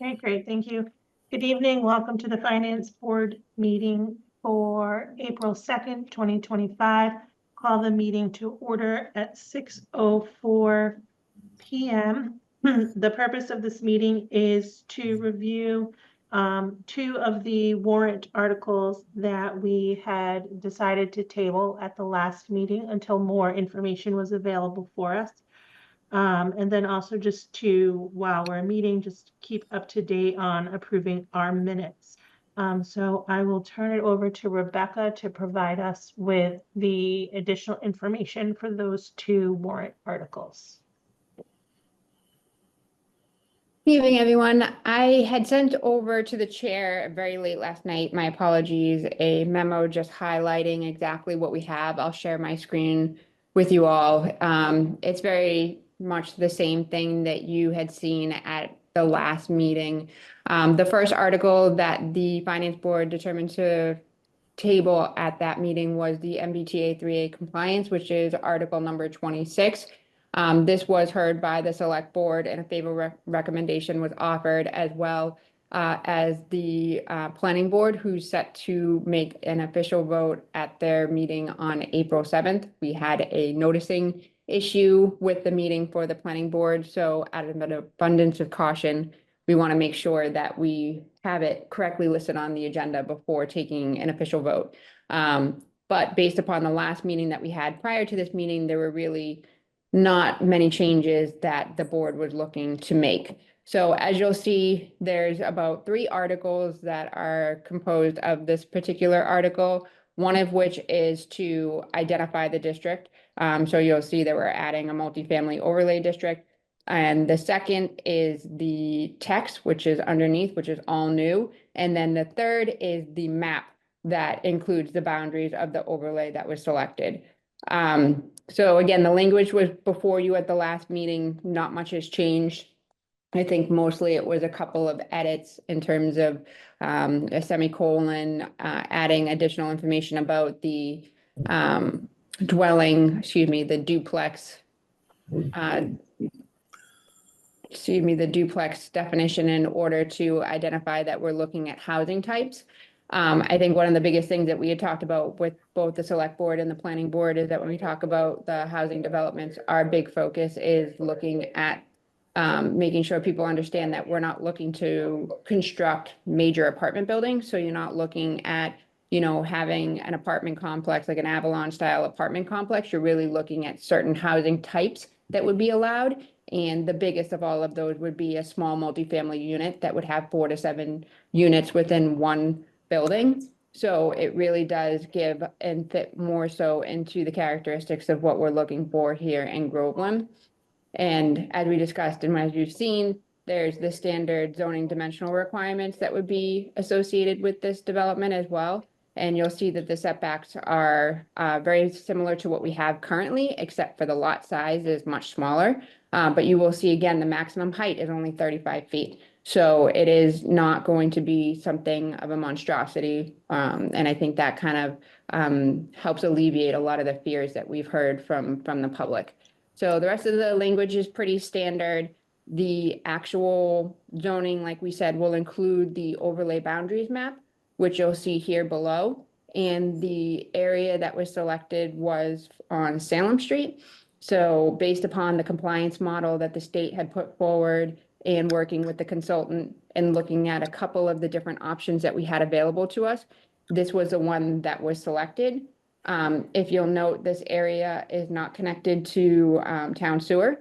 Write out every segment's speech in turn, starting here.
Okay, great, thank you. Good evening, welcome to the Finance Board meeting for April 2nd, 2025. Call the meeting to order at 6:04 p.m. The purpose of this meeting is to review two of the warrant articles that we had decided to table at the last meeting until more information was available for us. And then also just to, while we're meeting, just keep up to date on approving our minutes. So I will turn it over to Rebecca to provide us with the additional information for those two warrant articles. Good evening, everyone. I had sent over to the chair very late last night, my apologies, a memo just highlighting exactly what we have. I'll share my screen with you all. It's very much the same thing that you had seen at the last meeting. The first article that the Finance Board determined to table at that meeting was the MBTA 3A compliance, which is article number 26. This was heard by the select board and a favorable recommendation was offered, as well as the planning board, who's set to make an official vote at their meeting on April 7th. We had a noticing issue with the meeting for the planning board. So out of an abundance of caution, we want to make sure that we have it correctly listed on the agenda before taking an official vote. But based upon the last meeting that we had prior to this meeting, there were really not many changes that the board was looking to make. So as you'll see, there's about 3 articles that are composed of this particular article, one of which is to identify the district. So you'll see that we're adding a multifamily overlay district. And the second is the text, which is underneath, which is all new. And then the third is the map that includes the boundaries of the overlay that was selected. So again, the language was before you at the last meeting, not much has changed. I think mostly it was a couple of edits in terms of a semicolon, adding additional information about the dwelling, the duplex, the duplex definition in order to identify that we're looking at housing types. I think one of the biggest things that we had talked about with both the select board and the planning board is that when we talk about the housing developments, our big focus is looking at making sure people understand that we're not looking to construct major apartment buildings. So you're not looking at, having an apartment complex, like an Avalon style apartment complex. You're really looking at certain housing types that would be allowed. And the biggest of all of those would be a small multifamily unit that would have 4 to 7 units within one building. So it really does give and fit more so into the characteristics of what we're looking for here in Groveland. And as we discussed and as you've seen, there's the standard zoning dimensional requirements that would be associated with this development as well. And you'll see that the setbacks are very similar to what we have currently, except for the lot size is much smaller. But you will see again, the maximum height is only 35 feet. So it is not going to be something of a monstrosity. And I think that kind of helps alleviate a lot of the fears that we've heard from the public. So the rest of the language is pretty standard. The actual zoning, like we said, will include the overlay boundaries map, which you'll see here below. And the area that was selected was on Salem Street. So based upon the compliance model that the state had put forward and working with the consultant and looking at a couple of the different options that we had available to us, this was the one that was selected. If you'll note, this area is not connected to town sewer.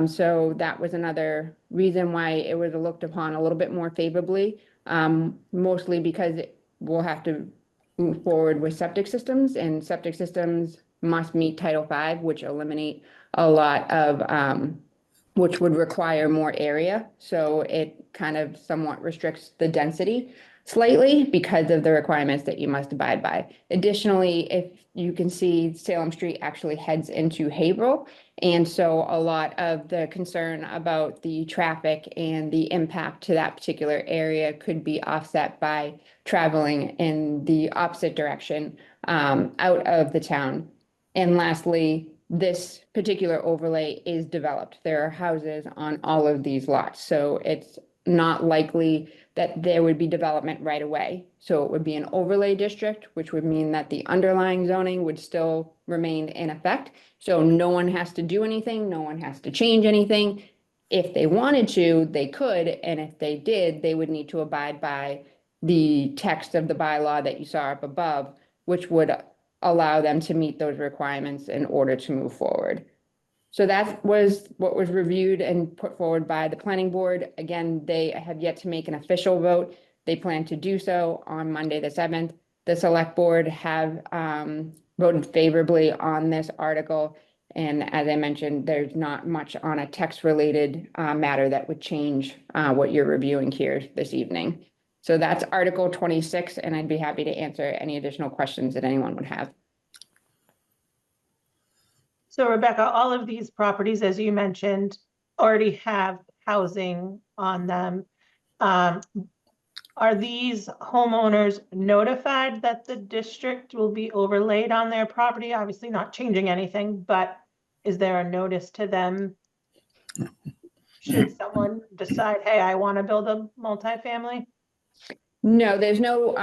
So that was another reason why it was looked upon a little bit more favorably, mostly because we'll have to move forward with septic systems, and septic systems must meet Title V, which eliminate a lot of, which would require more area. So it kind of somewhat restricts the density slightly because of the requirements that you must abide by. Additionally, if you can see, Salem Street actually heads into Haverhill. And so a lot of the concern about the traffic and the impact to that particular area could be offset by traveling in the opposite direction out of the town. And lastly, this particular overlay is developed. There are houses on all of these lots. So it's not likely that there would be development right away. So it would be an overlay district, which would mean that the underlying zoning would still remain in effect. So no one has to do anything, no one has to change anything. If they wanted to, they could, and if they did, they would need to abide by the text of the bylaw that you saw up above, which would allow them to meet those requirements in order to move forward. So that was what was reviewed and put forward by the planning board. Again, they have yet to make an official vote. They plan to do so on Monday, the 7th. The select board have voted favorably on this article. And as I mentioned, there's not much on a text-related matter that would change what you're reviewing here this evening. So that's Article 26, and I'd be happy to answer any additional questions that anyone would have. So Rebecca, all of these properties, as you mentioned, already have housing on them. Are these homeowners notified that the district will be overlaid on their property? Obviously not changing anything, but is there a notice to them? Should someone decide, hey, I want to build a multifamily? No, there's no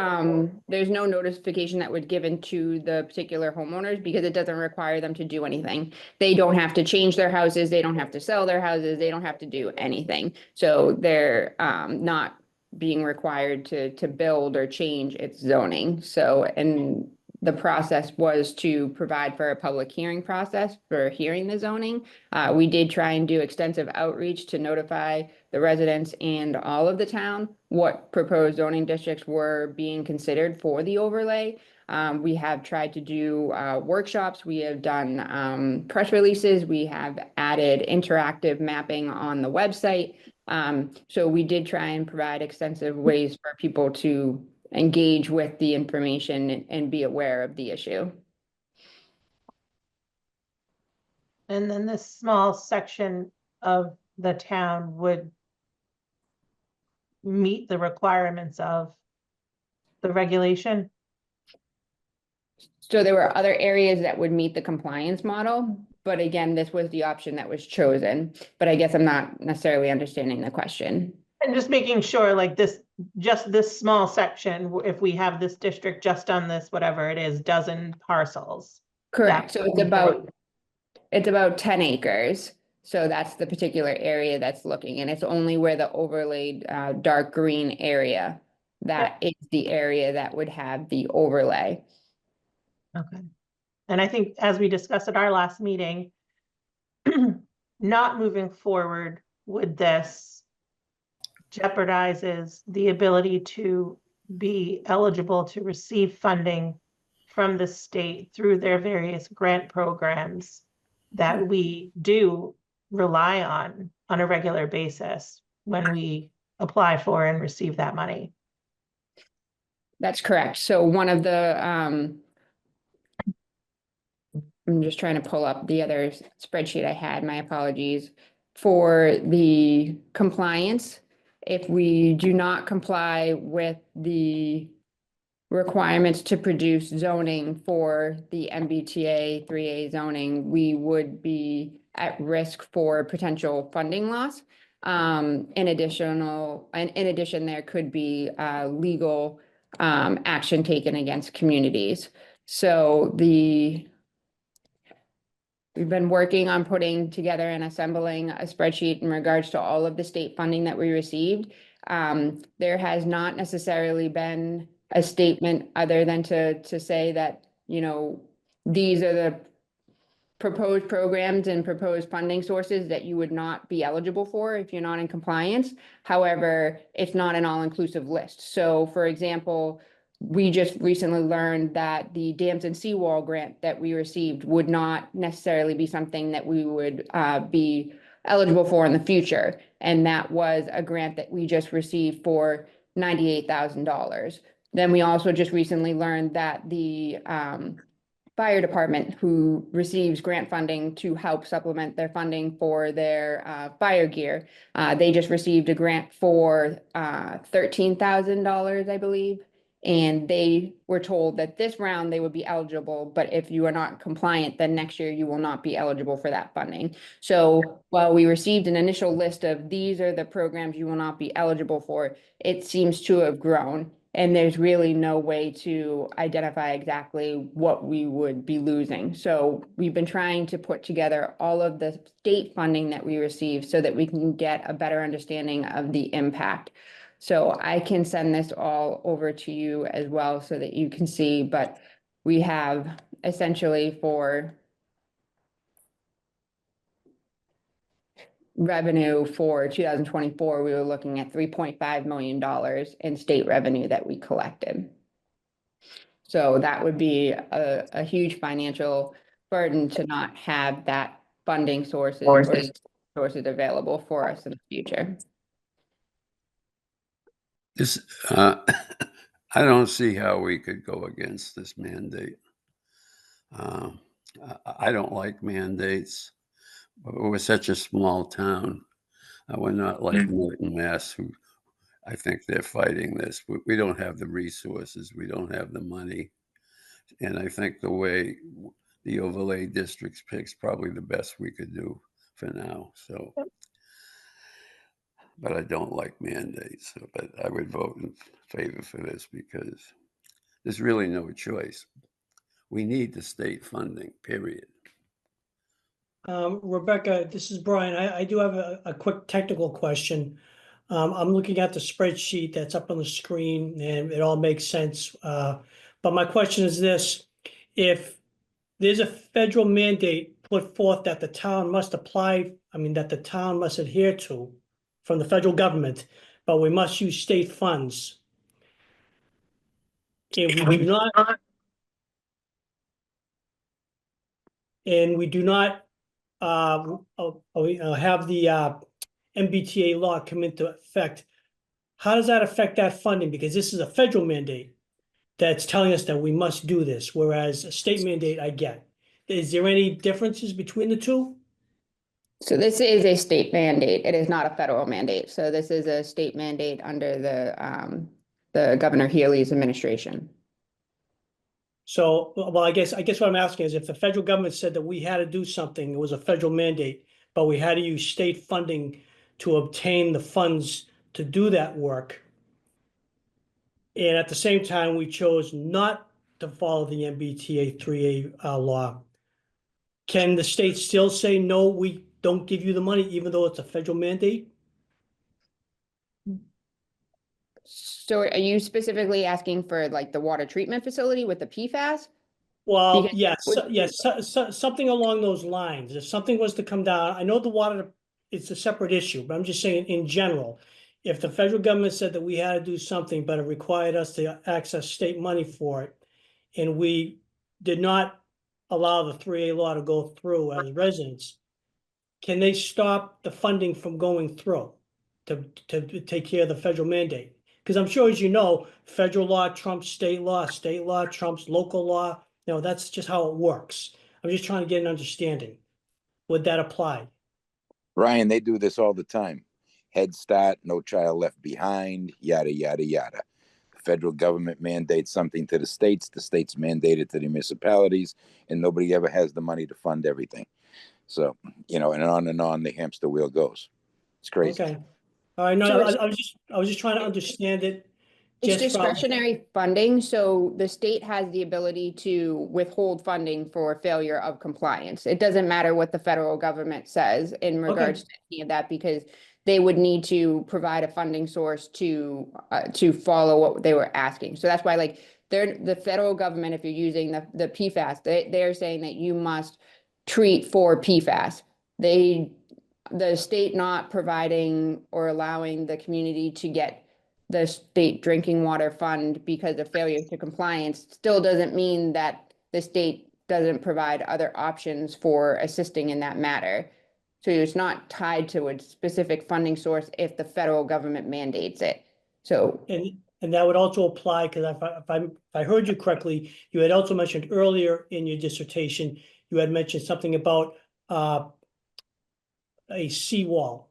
notification that was given to the particular homeowners because it doesn't require them to do anything. They don't have to change their houses, they don't have to sell their houses, they don't have to do anything. So they're not being required to build or change its zoning. So, and the process was to provide for a public hearing process for hearing the zoning. We did try and do extensive outreach to notify the residents and all of the town what proposed zoning districts were being considered for the overlay. We have tried to do workshops, we have done press releases, we have added interactive mapping on the website. So we did try and provide extensive ways for people to engage with the information and be aware of the issue. And then this small section of the town would meet the requirements of the regulation? So there were other areas that would meet the compliance model, but again, this was the option that was chosen. But I guess I'm not necessarily understanding the question. And just making sure like this, just this small section, if we have this district just on this, whatever it is, dozen parcels. Correct. So it's about 10 acres. So that's the particular area that's looking, and it's only where the overlaid dark green area, that is the area that would have the overlay. Okay. And I think as we discussed at our last meeting, not moving forward with this jeopardizes the ability to be eligible to receive funding from the state through their various grant programs that we do rely on a regular basis when we apply for and receive that money. That's correct. So one of the, I'm just trying to pull up the other spreadsheet I had, my apologies. For the compliance, if we do not comply with the requirements to produce zoning for the MBTA 3A zoning, we would be at risk for potential funding loss. In addition, there could be legal action taken against communities. So we've been working on putting together and assembling a spreadsheet in regards to all of the state funding that we received. There has not necessarily been a statement other than to say that, you know, these are the proposed programs and proposed funding sources that you would not be eligible for if you're not in compliance. However, it's not an all-inclusive list. So for example, we just recently learned that the dams and seawall grant that we received would not necessarily be something that we would be eligible for in the future. And that was a grant that we just received for $98,000. Then we also just recently learned that the fire department, who receives grant funding to help supplement their funding for their fire gear, they just received a grant for $13,000, I believe. And they were told that this round they would be eligible, but if you are not compliant, then next year you will not be eligible for that funding. So while we received an initial list of these are the programs you will not be eligible for, it seems to have grown. And there's really no way to identify exactly what we would be losing. So we've been trying to put together all of the state funding that we receive so that we can get a better understanding of the impact. So I can send this all over to you as well so that you can see, but we have essentially for revenue for 2024, we were looking at $3.5 million in state revenue that we collected. So that would be a huge financial burden to not have that funding sources or sources available for us in the future. This, I don't see how we could go against this mandate. I don't like mandates. We're such a small town. We're not like Milton, Mass, who I think they're fighting this. We don't have the resources. We don't have the money. And I think the way the overlay districts picks probably the best we could do for now. So, but I don't like mandates. But I would vote in favor for this because there's really no choice. We need the state funding, period. Rebecca, this is Brian. I do have a quick technical question. I'm looking at the spreadsheet that's up on the screen and it all makes sense. But my question is this: if there's a federal mandate put forth that the town must apply, that the town must adhere to from the federal government, but we must use state funds. If we do not, and we do not have the MBTA law come into effect, how does that affect that funding? Because this is a federal mandate that's telling us that we must do this, whereas a state mandate I get. Is there any differences between the two? So this is a state mandate. It is not a federal mandate. So this is a state mandate under the Governor Healy's administration. So, well, I guess what I'm asking is if the federal government said that we had to do something, it was a federal mandate, but we had to use state funding to obtain the funds to do that work. And at the same time, we chose not to follow the MBTA 3A law. Can the state still say, no, we don't give you the money, even though it's a federal mandate? So are you specifically asking for like the water treatment facility with the PFAS? Well, Because- yes, something along those lines. If something was to come down, I know the water, it's a separate issue, but I'm just saying in general, if the federal government said that we had to do something, but it required us to access state money for it, and we did not allow the 3A law to go through as residents, can they stop the funding from going through to take care of the federal mandate? Because I'm sure, as you know, federal law trumps state law trumps local law. That's just how it works. I'm just trying to get an understanding. Would that apply? Brian, they do this all the time. Head Start, No Child Left Behind, yada, yada, yada. The federal government mandates something to the states mandate it to the municipalities, and nobody ever has the money to fund everything. So, and on the hamster wheel goes. It's crazy. Okay. All right. No, So I was just trying to understand it. It's just from- discretionary funding, so the state has the ability to withhold funding for failure of compliance. It doesn't matter what the federal government says in regards to any of that, because they would need to provide a funding source to follow what they were asking. So that's why, like, the federal government, if you're using the PFAS, they're saying that you must treat for PFAS. The state not providing or allowing the community to get the state drinking water fund because of failure to compliance still doesn't mean that the state doesn't provide other options for assisting in that matter. So it's not tied to a specific funding source if the federal government mandates it. So and that would also apply, because if I heard you correctly, you had also mentioned earlier in your dissertation, you had mentioned something about a seawall.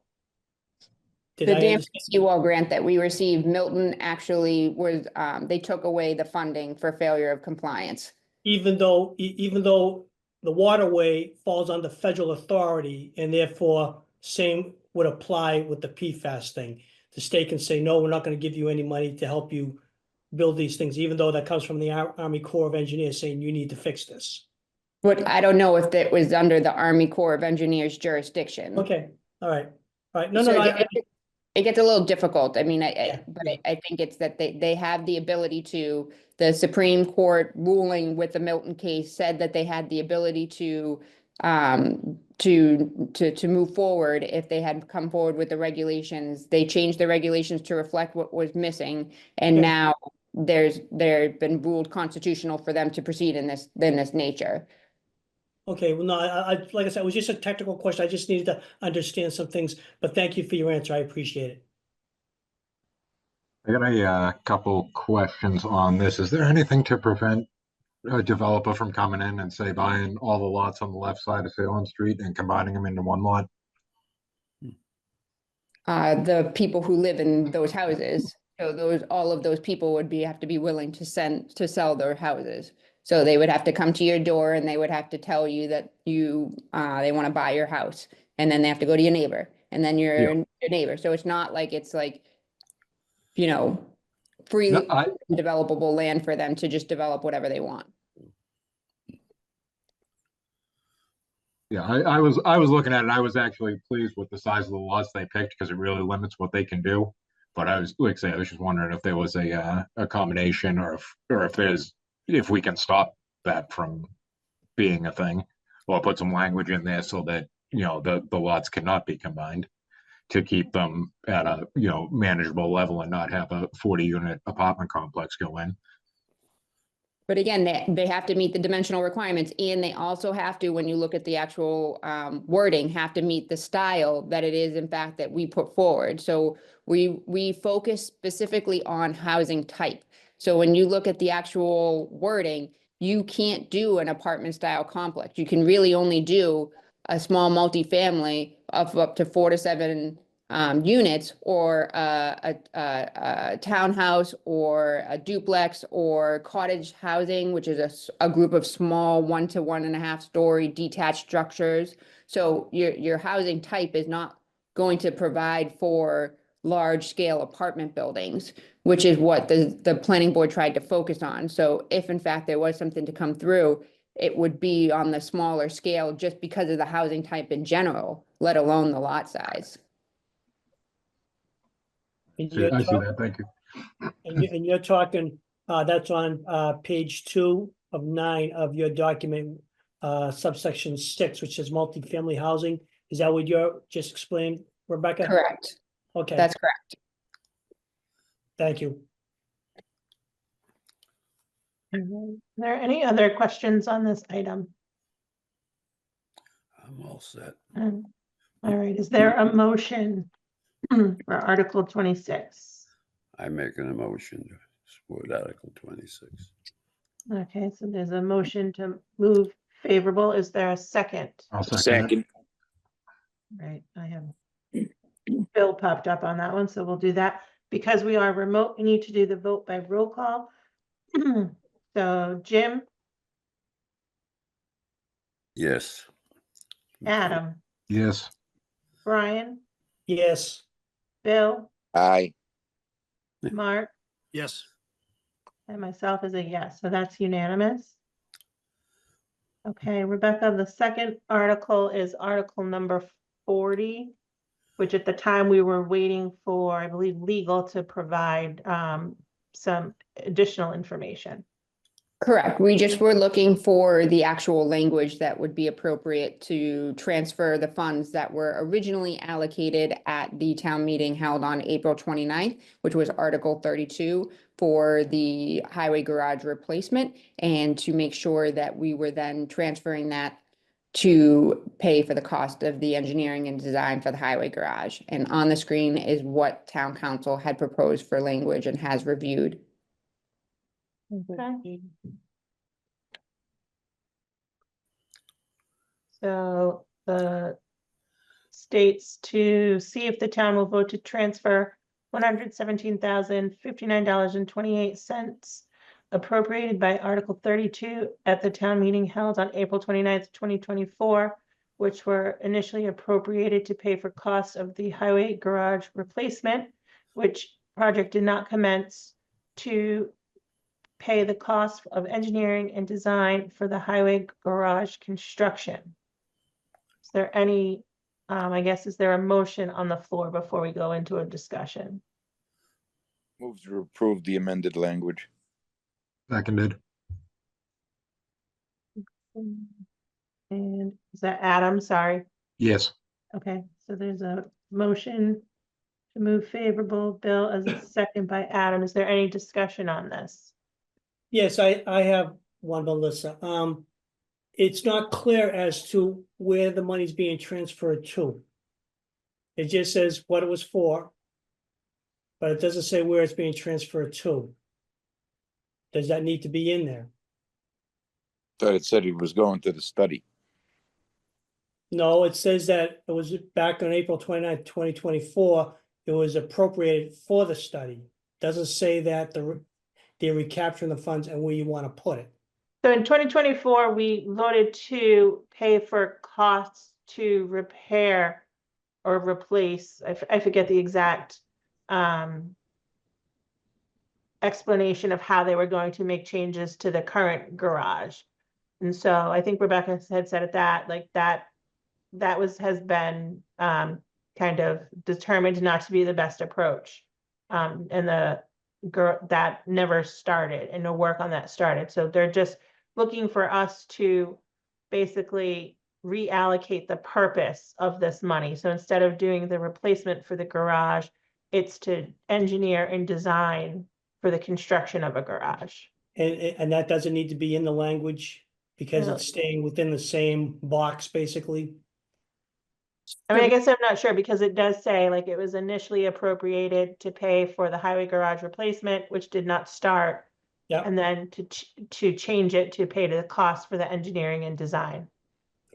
Did The I dam understand? seawall grant that we received, Milton actually was, they took away the funding for failure of compliance. Even though, even though the waterway falls under federal authority and therefore same would apply with the PFAS thing. The state can say, no, we're not gonna give you any money to help you build these things, even though that comes from the Army Corps of Engineers saying you need to fix this. But I don't know if that was under the Army Corps of Engineers jurisdiction. Okay, all right, no, So I it gets a little difficult. I mean, Yeah, but yeah. I think it's that they have the ability to, the Supreme Court ruling with the Milton case said that they had the ability to move forward if they had come forward with the regulations. They changed the regulations to reflect what was missing, and Okay. now they've been ruled constitutional for them to proceed in this nature. Okay, well, no, like I said, it was just a technical question. I just needed to understand some things, but thank you for your answer. I appreciate it. I got a couple questions on this. Is there anything to prevent a developer from coming in and say buying all the lots on the left side of Salem Street and combining them into one lot? The people who live in those houses, so all of those people would have to be willing to sell their houses. So they would have to come to your door and they would have to tell you that they want to buy your house. And then they have to go to your neighbor and then your neighbor. So it's not like it's like, freely developable land for them to just develop whatever they want. Yeah, I was looking at it. I was actually pleased with the size of the lots they picked because it really limits what they can do. But I was, like I say, I was just wondering if there was a combination or if we can stop that from being a thing, or put some language in there so that, the lots cannot be combined to keep them at a, manageable level and not have a 40-unit apartment complex go in. But again, they have to meet the dimensional requirements, and they also have to, when you look at the actual wording, have to meet the style that it is in fact that we put forward. So we focus specifically on housing type. So when you look at the actual wording, you can't do an apartment style complex. You can really only do a small multifamily of up to 4 to 7 units, or a townhouse, or a duplex, or cottage housing, which is a group of small 1 to 1.5 story detached structures. So your housing type is not going to provide for large scale apartment buildings, which is what the planning board tried to focus on. So if in fact there was something to come through, it would be on the smaller scale just because of the housing type in general, let alone the lot size. And I you're see that. Thank you. And you're talking, that's on page 2 of 9 of your document, subsection 6, which says multifamily housing. Is that what you're just explained, Rebecca? Correct. Okay, That's correct. thank you. Are there any other questions on this item? I'm all set. All right, is there a motion for Article 26? I'm making a motion to support Article 26. Okay, so there's a motion to move favorable. Is there a second? I'll second it. Second, Right, I have Bill popped up on that one, so we'll do that. Because we are remote, we need to do the vote by roll call. So Jim, Yes. Adam, Yes. Brian, Yes, Bill, aye, Mark, Yes. and myself is a yes, so that's unanimous. Okay, Rebecca, the second article is article number 40, which at the time we were waiting for, I believe, legal to provide some additional information. Correct. We just were looking for the actual language that would be appropriate to transfer the funds that were originally allocated at the town meeting held on April 29th, which was Article 32 for the highway garage replacement, and to make sure that we were then transferring that to pay for the cost of the engineering and design for the highway garage. And on the screen is what town council had proposed for language and has reviewed. Okay. So the states to see if the town will vote to transfer $117,059.28 appropriated by Article 32 at the town meeting held on April 29th, 2024, which were initially appropriated to pay for costs of the highway garage replacement, which project did not commence, to pay the cost of engineering and design for the highway garage construction. Is there any, is there a motion on the floor before we go into a discussion? Move to approve the amended language. Seconded. And is that Adam? Sorry. Yes. Okay, so there's a motion to move favorable. Bill as a second by Adam. Is there any discussion on this? Yes, I have one, Melissa. It's not clear as to where the money's being transferred to. It just says what it was for, but it doesn't say where it's being transferred to. Does that need to be in there? Thought it said he was going to the study. No, it says that it was back on April 29th, 2024, it was appropriated for the study. Doesn't say that they're recapturing the funds and where you want to put it. So in 2024, we voted to pay for costs to repair or replace, I forget the exact explanation of how they were going to make changes to the current garage. And so I think Rebecca had said at that, like that has been kind of determined not to be the best approach. And that never started and no work on that started. So they're just looking for us to basically reallocate the purpose of this money. So instead of doing the replacement for the garage, it's to engineer and design for the construction of a garage. And that doesn't need to be in the language because No. it's staying within the same box, basically. I mean, I guess I'm not sure because it does say like it was initially appropriated to pay for the highway garage replacement, which did not start. Yeah. And then to change it to pay the cost for the engineering and design.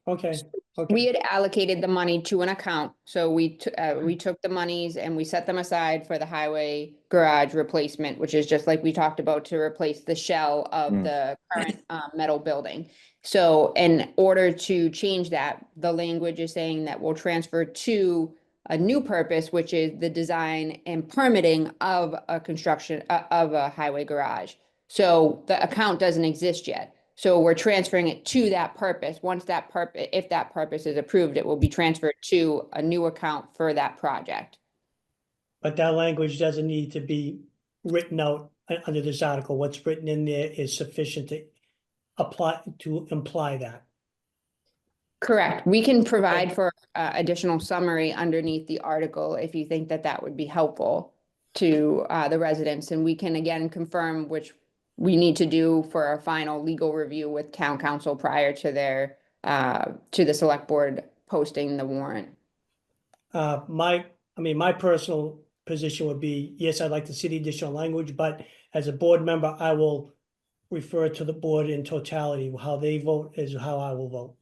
Okay, We okay. had allocated the money to an account, so we took the monies and we set them aside for the highway garage replacement, which is just like we talked about to replace the shell of Mm. the current metal building. So in order to change that, the language is saying that we'll transfer to a new purpose, which is the design and permitting of a construction of a highway garage. So the account doesn't exist yet. So we're transferring it to that purpose. Once that purpose, if that purpose is approved, it will be transferred to a new account for that project. But that language doesn't need to be written out under this article. What's written in there is sufficient to imply that. Correct. We can provide for additional summary underneath the article if you think that that would be helpful to the residents. And we can again confirm which we need to do for a final legal review with town council prior to their to the select board posting the warrant. My personal position would be, yes, I'd like to see the additional language, but as a board member, I will refer to the board in totality. How they vote is how I will vote.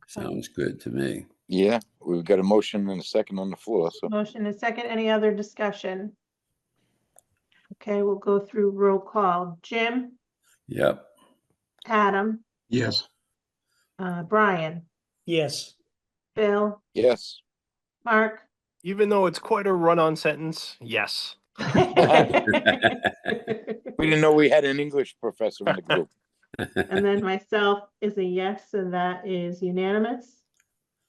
Sounds good to me. Yeah, we've got a motion and a second on the floor, so. Motion is second. Any other discussion? Okay, we'll go through roll call. Jim, Yep. Adam, Yes. Brian, Yes, Bill, Yes. Mark. Even though it's quite a run-on sentence, yes. We didn't know we had an English professor in the group. And then myself is a yes, and that is unanimous.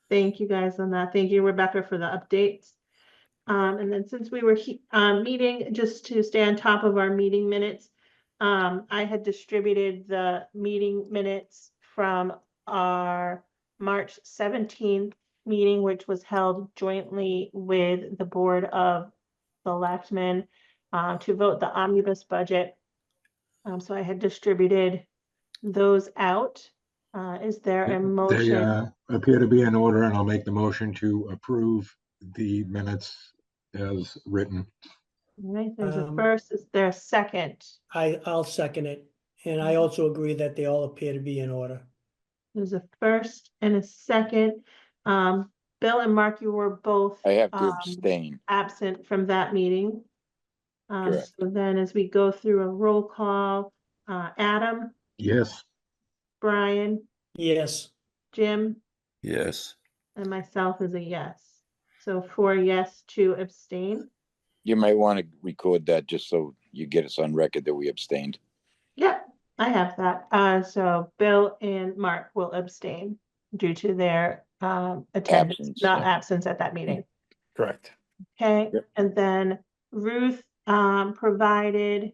Thank you guys on that. Thank you, Rebecca, for the updates. And then since we were meeting, just to stay on top of our meeting minutes, I had distributed the meeting minutes from our March 17th meeting, which was held jointly with the Board of Selectmen to vote the omnibus budget. So I had distributed those out. Is there a They motion? appear to be in order, and I'll make the motion to approve the minutes as written. All right, there's a Um, first. Is there a second? I'll second it. And I also agree that they all appear to be in order. There's a first and a second. Bill and Mark, you were both I have to abstain. absent from that meeting. Correct. So then as we go through a roll call, Adam, Yes. Brian, Yes, Jim, Yes. and myself is a yes. So 4 yes, 2 abstain. You might want to record that just so you get us on record that we abstained. Yep, I have that. So Bill and Mark will abstain due to their attendance, Absence, not yeah. absence at that meeting. Correct. Okay, Yep. and then Ruth provided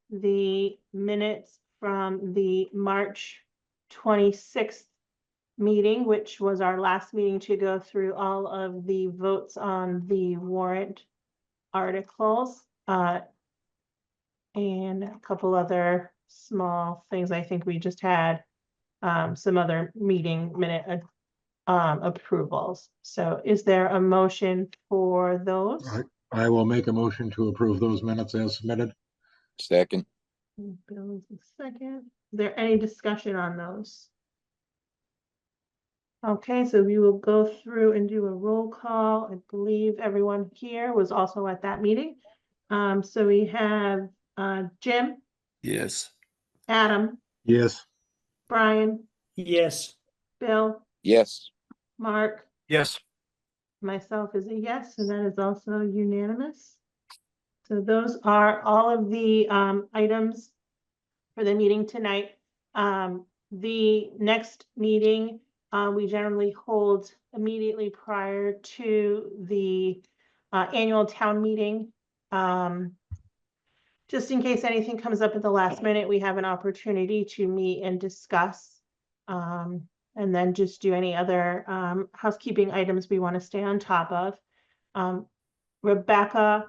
the minutes from the March 26th meeting, which was our last meeting to go through all of the votes on the warrant articles. And a couple other small things. I think we just had some other meeting minute approvals. So is there a motion for those? I will make a motion to approve those minutes as submitted. Second, Bill is a second. Is there any discussion on those? Okay, so we will go through and do a roll call. I believe everyone here was also at that meeting. So we have Jim, Yes. Adam, Yes. Brian, yes, Bill, yes, Mark, Yes. myself is a yes, and that is also unanimous. So those are all of the items for the meeting tonight. The next meeting, we generally hold immediately prior to the annual town meeting. Just in case anything comes up at the last minute, we have an opportunity to meet and discuss. And then just do any other housekeeping items we want to stay on top of. Rebecca,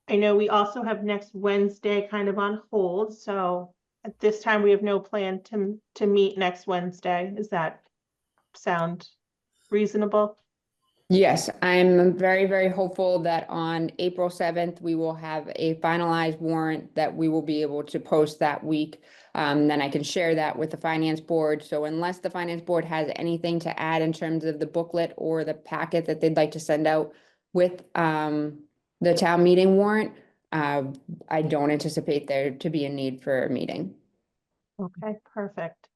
I know we also have next Wednesday kind of on hold, so at this time, we have no plan to meet next Wednesday. Does that sound reasonable? Yes, I'm very, very hopeful that on April 7th, we will have a finalized warrant that we will be able to post that week. Then I can share that with the finance board. So unless the finance board has anything to add in terms of the booklet or the packet that they'd like to send out with the town meeting warrant, I don't anticipate there to be a need for a meeting. Okay, perfect.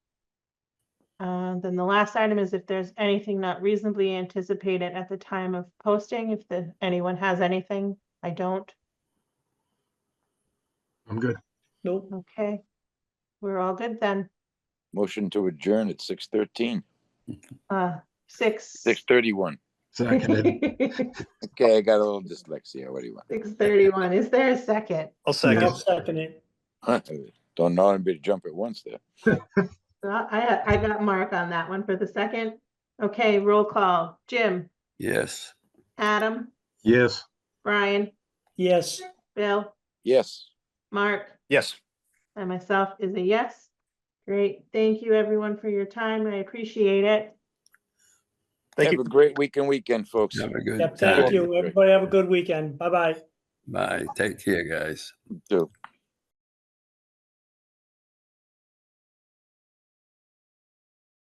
Then the last item is if there's anything not reasonably anticipated at the time of posting, if anyone has anything, I don't. I'm good. nope, Okay, we're all good then. motion to adjourn at 6:13, 6. 6:31. Seconded. Okay, I got a little dyslexia. What do you 6:31. Is there a second? I'll second. I'll second it. want? Don't know anybody to jump at once there. I got Mark on that one for the second. Okay, roll call. Jim, Yes. Adam, Yes. Brian, Yes. Bill, Yes. Mark, Yes. and myself is a yes. Great. Thank you, everyone, for your time. I appreciate it. Thank Have you. a great weekend, folks. Have a good Yep, time. thank you. Everybody have a good weekend. Bye-bye. Bye. Take care, guys. You too.